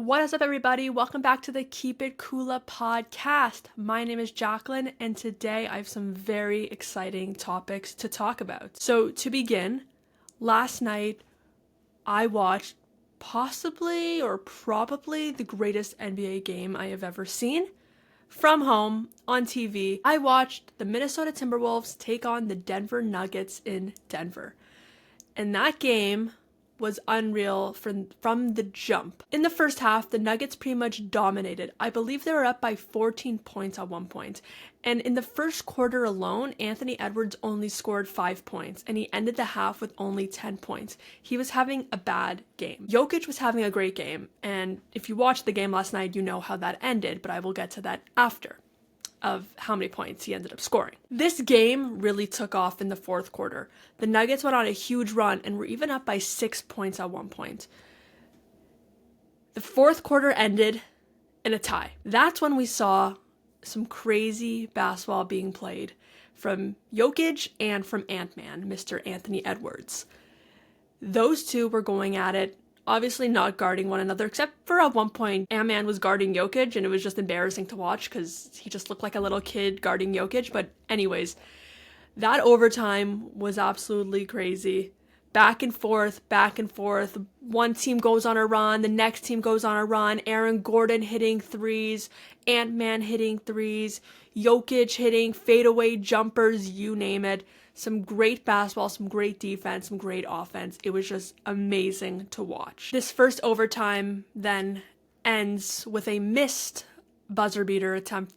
What is up, everybody? Welcome back to the Keep It Kula Podcast. My name is Jacqueline, and today I have some very exciting topics to talk about. So to begin, last night I watched possibly or probably the greatest NBA game I have ever seen from home on TV. I watched the Minnesota Timberwolves take on the Denver Nuggets in Denver. And that game was unreal from the jump. In the first half, the Nuggets pretty much dominated. I believe they were up by 14 points at one point. And in the first quarter alone, Anthony Edwards only scored 5 points, and he ended the half with only 10 points. He was having a bad game. Jokic was having a great game, and if you watched the game last night, you know how that ended, but I will get to that after, of how many points he ended up scoring. This game really took off in the fourth quarter. The Nuggets went on a huge run and were even up by 6 points at one point. The fourth quarter ended in a tie. That's when we saw some crazy basketball being played from Jokic and from Ant-Man, Mr. Anthony Edwards. Those two were going at it, obviously not guarding one another, except for at one point, Ant-Man was guarding Jokic, and it was just embarrassing to watch because he just looked like a little kid guarding Jokic. But anyways, that overtime was absolutely crazy. Back and forth. One team goes on a run, the next team goes on a run. Aaron Gordon hitting threes, Ant-Man hitting threes, Jokic hitting fadeaway jumpers, you name it. Some great basketball, some great defense, some great offense. It was just amazing to watch. This first overtime then ends with a missed buzzer beater attempt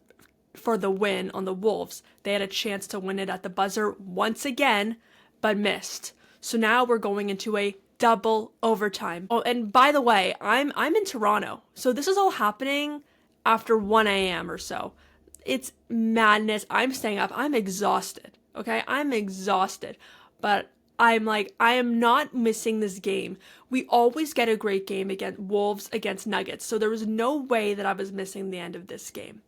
for the win on the Wolves. They had a chance to win it at the buzzer once again, but missed. So now we're going into a double overtime. Oh, and by the way, I'm in Toronto, so this is all happening after 1 a.m. or so. It's madness. I'm staying up. I'm exhausted. Okay, I'm exhausted, but I am not missing this game. We always get a great game against Wolves against Nuggets, so there was no way that I was missing the end of this game.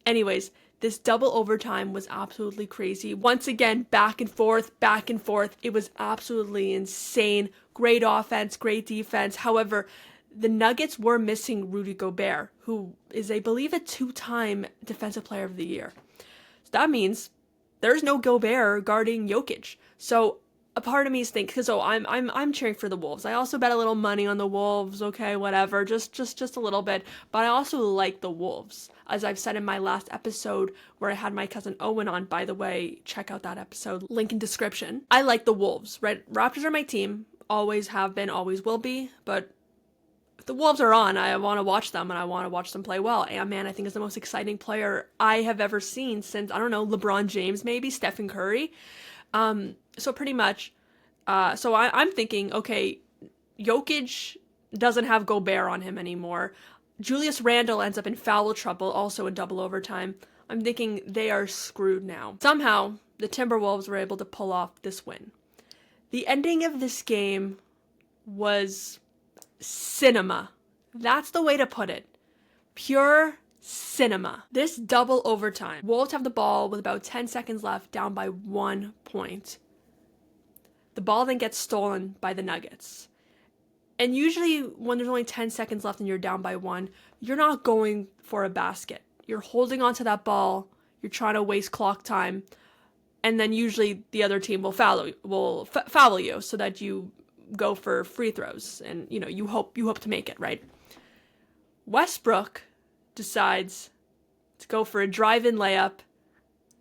Anyways, this double overtime was absolutely crazy. Once again, back and forth. It was absolutely insane. Great offense, great defense. However, the Nuggets were missing Rudy Gobert, who is, I believe, a 2-time Defensive Player of the Year. So that means there's no Gobert guarding Jokic. So a part of me is thinking, because I'm cheering for the Wolves. I also bet a little money on the Wolves. Okay, whatever, just a little bit. But I also like the Wolves, as I've said in my last episode where I had my cousin Owen on. By the way, check out that episode. Link in description. I like the Wolves. Right, Raptors are my team. Always have been. Always will be. But if the Wolves are on, I want to watch them, and I want to watch them play well. Ant-Man, I think, is the most exciting player I have ever seen since, I don't know, LeBron James, maybe, Stephen Curry. So pretty much, so I'm thinking, okay, Jokic doesn't have Gobert on him anymore. Julius Randle ends up in foul trouble, also in double overtime. I'm thinking they are screwed now. Somehow, the Timberwolves were able to pull off this win. The ending of this game was cinema. That's the way to put it. Pure cinema. This double overtime. Wolves have the ball with about 10 seconds left, down by 1 point. The ball then gets stolen by the Nuggets. And usually when there's only 10 seconds left and you're down by 1, you're not going for a basket. You're holding onto that ball. You're trying to waste clock time. And then usually the other team will foul you so that you go for free throws, and you hope to make it, right? Westbrook decides to go for a drive-in layup,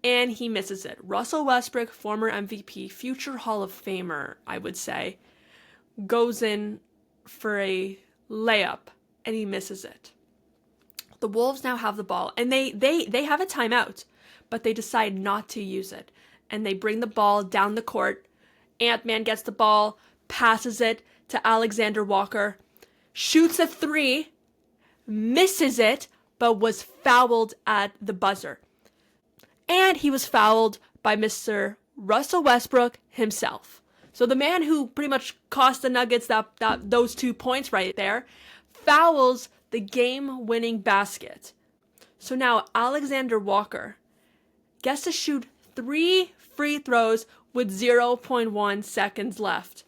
and he misses it. Russell Westbrook, former MVP, future Hall of Famer, I would say, goes in for a layup, and he misses it. The Wolves now have the ball, and they have a timeout, but they decide not to use it, and they bring the ball down the court. Ant-Man gets the ball, passes it to Alexander Walker, shoots a 3, misses it, but was fouled at the buzzer. And he was fouled by Mr. Russell Westbrook himself. So the man who pretty much cost the Nuggets those 2 points right there fouls the game-winning basket. So now Alexander Walker gets to shoot 3 free throws with 0.1 seconds left.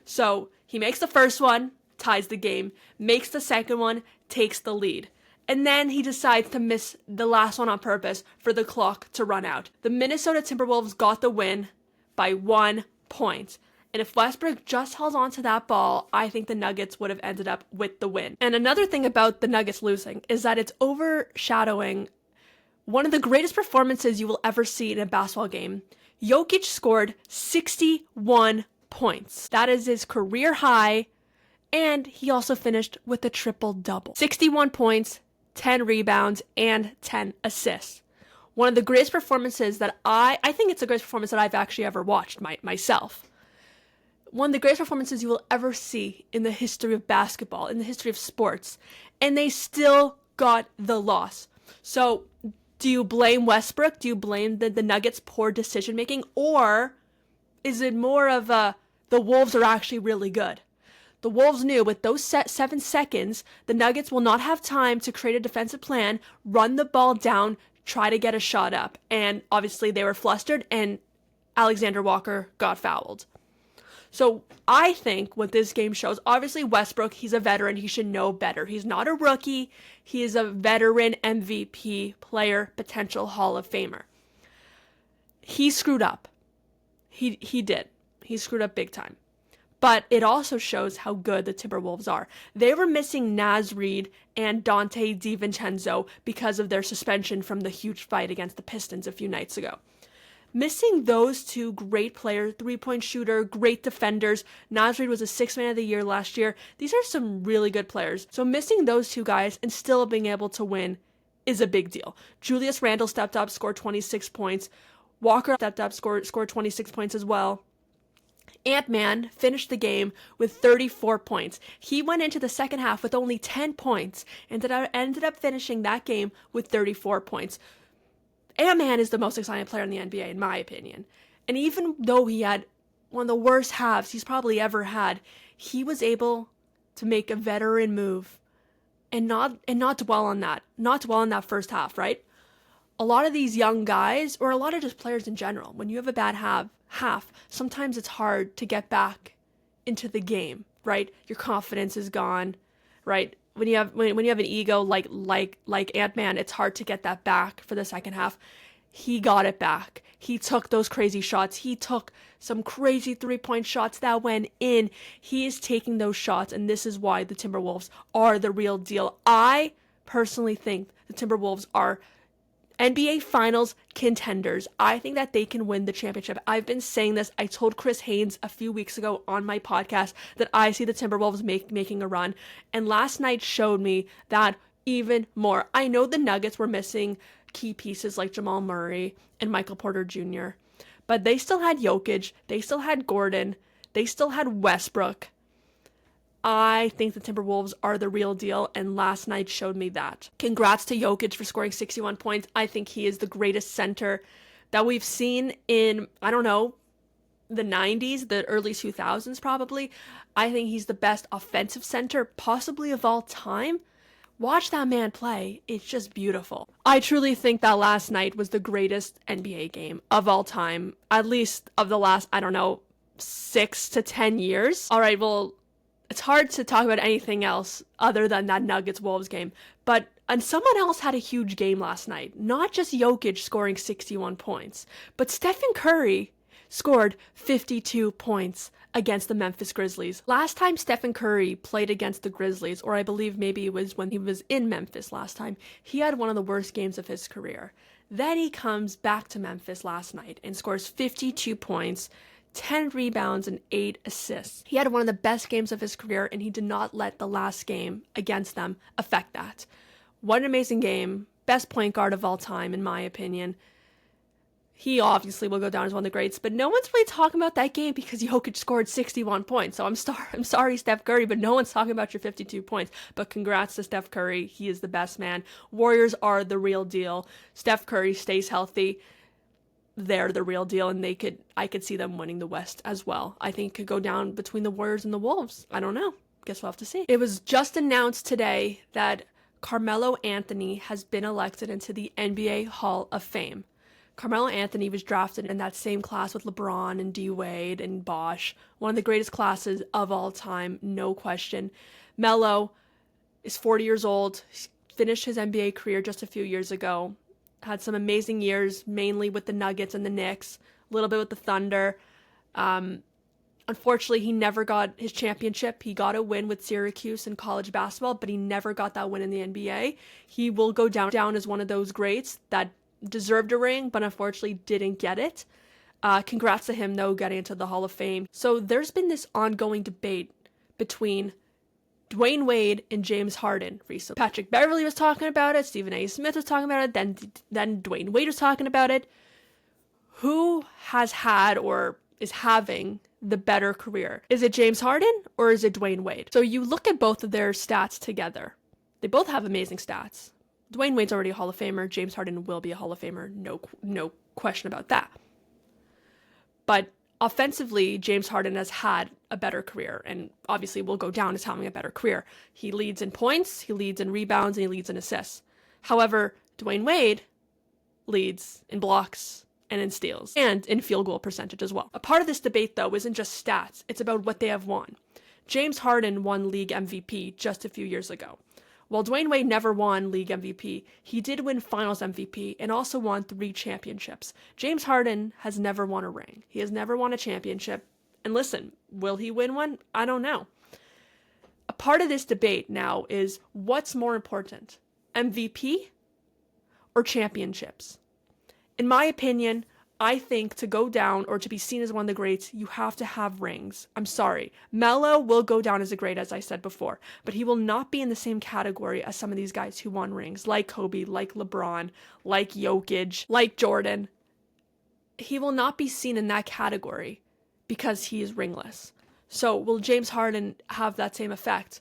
So he makes the first one, ties the game, makes the second one, takes the lead. And then he decides to miss the last one on purpose for the clock to run out. The Minnesota Timberwolves got the win by 1 point. And if Westbrook just held on to that ball, I think the Nuggets would have ended up with the win. And another thing about the Nuggets losing is that it's overshadowing one of the greatest performances you will ever see in a basketball game. Jokic scored 61 points. That is his career high. And he also finished with a triple-double. 61 points, 10 rebounds, and 10 assists. One of the greatest performances that I think it's the greatest performance that I've actually ever watched myself. One of the greatest performances you will ever see in the history of basketball, in the history of sports. And they still got the loss. So do you blame Westbrook? Do you blame the Nuggets' poor decision making? Or is it more of the Wolves are actually really good? The Wolves knew with those 7 seconds, the Nuggets will not have time to create a defensive plan, run the ball down, try to get a shot up. And obviously they were flustered and Alexander Walker got fouled. So I think what this game shows, obviously Westbrook, he's a veteran. He should know better. He's not a rookie. He is a veteran MVP player, potential Hall of Famer. He screwed up. He did. He screwed up big time. But it also shows how good the Timberwolves are. They were missing Naz Reid and Dante DiVincenzo because of their suspension from the huge fight against the Pistons a few nights ago. Missing those two great players, three-point shooter, great defenders. Naz Reid was a 6th man of the year last year. These are some really good players. So missing those two guys and still being able to win is a big deal. Julius Randle stepped up, scored 26 points. Walker stepped up, scored 26 points as well. Ant-Man finished the game with 34 points. He went into the second half with only 10 points and ended up finishing that game with 34 points. Ant-Man is the most exciting player in the NBA, in my opinion. And even though he had one of the worst halves he's probably ever had, he was able to make a veteran move and not dwell on that. Not dwell on that first half, right? A lot of these young guys, or a lot of just players in general, when you have a bad half, sometimes it's hard to get back into the game, right? Your confidence is gone, right? When you have an ego like Ant-Man, it's hard to get that back for the second half. He got it back. He took those crazy shots. He took some crazy 3-point shots that went in. He is taking those shots, and this is why the Timberwolves are the real deal. I personally think the Timberwolves are NBA Finals contenders. I think that they can win the championship. I've been saying this. I told Chris Haynes a few weeks ago on my podcast that I see the Timberwolves making a run. And last night showed me that even more. I know the Nuggets were missing key pieces like Jamal Murray and Michael Porter Jr., but they still had Jokic. They still had Gordon. They still had Westbrook. I think the Timberwolves are the real deal, and last night showed me that. Congrats to Jokic for scoring 61 points. I think he is the greatest center that we've seen in, I don't know, the 90s, the early 2000s probably. I think he's the best offensive center possibly of all time. Watch that man play. It's just beautiful. I truly think that last night was the greatest NBA game of all time, at least of the last, 6 to 10 years. All right, well, it's hard to talk about anything else other than that Nuggets-Wolves game. And someone else had a huge game last night. Not just Jokic scoring 61 points, but Stephen Curry scored 52 points against the Memphis Grizzlies. Last time Stephen Curry played against the Grizzlies, or I believe maybe it was when he was in Memphis last time, he had one of the worst games of his career. Then he comes back to Memphis last night and scores 52 points, 10 rebounds, and 8 assists. He had one of the best games of his career, and he did not let the last game against them affect that. What an amazing game. Best point guard of all time, in my opinion. He obviously will go down as one of the greats, but no one's really talking about that game because Jokic scored 61 points. So I'm sorry, Steph Curry, but no one's talking about your 52 points. But congrats to Steph Curry. He is the best man. Warriors are the real deal. Steph Curry stays healthy. They're the real deal, and I could see them winning the West as well. I think it could go down between the Warriors and the Wolves. I don't know. Guess we'll have to see. It was just announced today that Carmelo Anthony has been elected into the NBA Hall of Fame. Carmelo Anthony was drafted in that same class with LeBron and D-Wade and Bosh. One of the greatest classes of all time, no question. Melo is 40 years old, finished his NBA career just a few years ago, had some amazing years, mainly with the Nuggets and the Knicks, a little bit with the Thunder. Unfortunately, he never got his championship. He got a win with Syracuse in college basketball, but he never got that win in the NBA. He will go down as one of those greats that deserved a ring, but unfortunately didn't get it. Congrats to him, though, getting into the Hall of Fame. So there's been this ongoing debate between Dwayne Wade and James Harden recently. Patrick Beverley was talking about it. Stephen A. Smith was talking about it. Then Dwayne Wade was talking about it. Who has had or is having the better career? Is it James Harden or is it Dwayne Wade? So you look at both of their stats together. They both have amazing stats. Dwayne Wade's already a Hall of Famer. James Harden will be a Hall of Famer. No question about that. But offensively, James Harden has had a better career and obviously will go down as having a better career. He leads in points, he leads in rebounds, and he leads in assists. However, Dwayne Wade leads in blocks and in steals and in field goal percentage as well. A part of this debate, though, isn't just stats. It's about what they have won. James Harden won league MVP just a few years ago. While Dwayne Wade never won league MVP, he did win finals MVP and also won 3 championships. James Harden has never won a ring. He has never won a championship. And listen, will he win one? I don't know. A part of this debate now is what's more important, MVP or championships? In my opinion, I think to go down or to be seen as one of the greats, you have to have rings. I'm sorry. Melo will go down as a great, as I said before, but he will not be in the same category as some of these guys who won rings, like Kobe, like LeBron, like Jokic, like Jordan. He will not be seen in that category because he is ringless. So will James Harden have that same effect?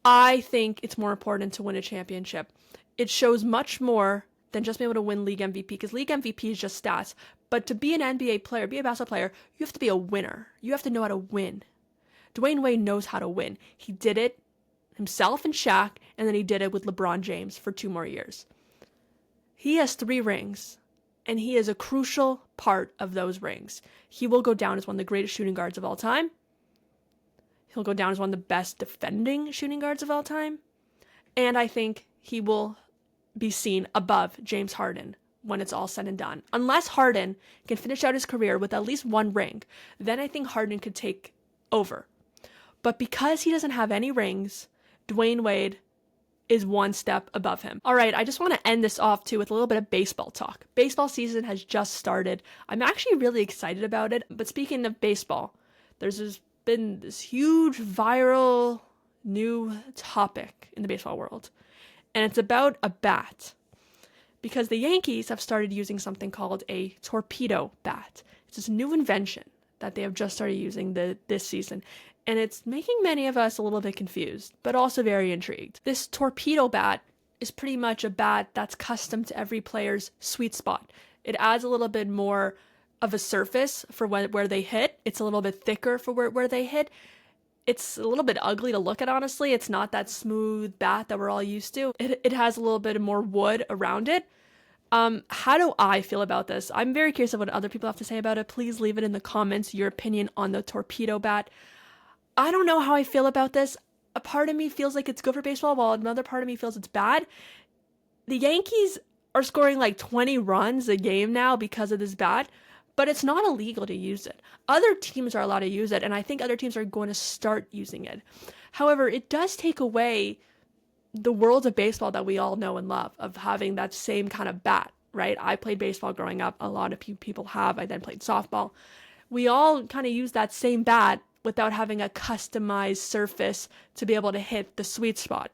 I think it's more important to win a championship. It shows much more than just being able to win league MVP, because league MVP is just stats. But to be an NBA player, be a basketball player, you have to be a winner. You have to know how to win. Dwayne Wade knows how to win. He did it himself and Shaq, and then he did it with LeBron James for 2 more years. He has 3 rings, and he is a crucial part of those rings. He will go down as one of the greatest shooting guards of all time. He'll go down as one of the best defending shooting guards of all time. And I think he will be seen above James Harden when it's all said and done. Unless Harden can finish out his career with at least 1 ring, then I think Harden could take over. But because he doesn't have any rings, Dwayne Wade is 1 step above him. All right, I just want to end this off too with a little bit of baseball talk. Baseball season has just started. I'm actually really excited about it. But speaking of baseball, there's been this huge viral new topic in the baseball world. And it's about a bat. Because the Yankees have started using something called a torpedo bat. It's this new invention that they have just started using this season. And it's making many of us a little bit confused, but also very intrigued. This torpedo bat is pretty much a bat that's custom to every player's sweet spot. It adds a little bit more of a surface for where they hit. It's a little bit thicker for where they hit. It's a little bit ugly to look at, honestly. It's not that smooth bat that we're all used to. It has a little bit more wood around it. How do I feel about this? I'm very curious of what other people have to say about it. Please leave it in the comments, your opinion on the torpedo bat. I don't know how I feel about this. A part of me feels like it's good for baseball, while another part of me feels it's bad. The Yankees are scoring like 20 runs a game now because of this bat. But it's not illegal to use it. Other teams are allowed to use it, and I think other teams are going to start using it. However, it does take away the world of baseball that we all know and love, of having that same kind of bat, right? I played baseball growing up. A lot of people have. I then played softball. We all kind of use that same bat without having a customized surface to be able to hit the sweet spot.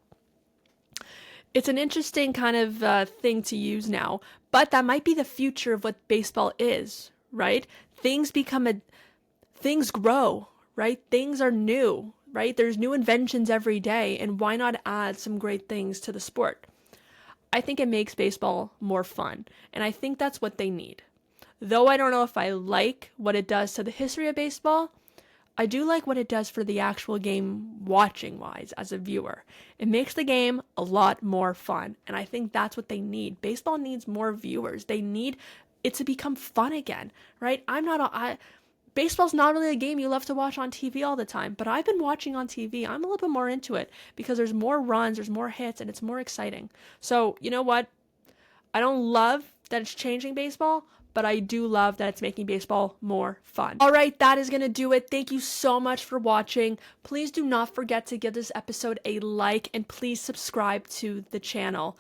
It's an interesting kind of thing to use now, but that might be the future of what baseball is. Right? Things grow, right? Things are new, right? There's new inventions every day, and why not add some great things to the sport? I think it makes baseball more fun, and I think that's what they need. Though I don't know if I like what it does to the history of baseball, I do like what it does for the actual game watching-wise as a viewer. It makes the game a lot more fun, and I think that's what they need. Baseball needs more viewers. They need it to become fun again, right? baseball's not really a game you love to watch on TV all the time, but I've been watching on TV. I'm a little bit more into it because there's more runs, there's more hits, and it's more exciting. So, you know what? I don't love that it's changing baseball, but I do love that it's making baseball more fun. All right, that is going to do it. Thank you so much for watching. Please do not forget to give this episode a like and please subscribe to the channel.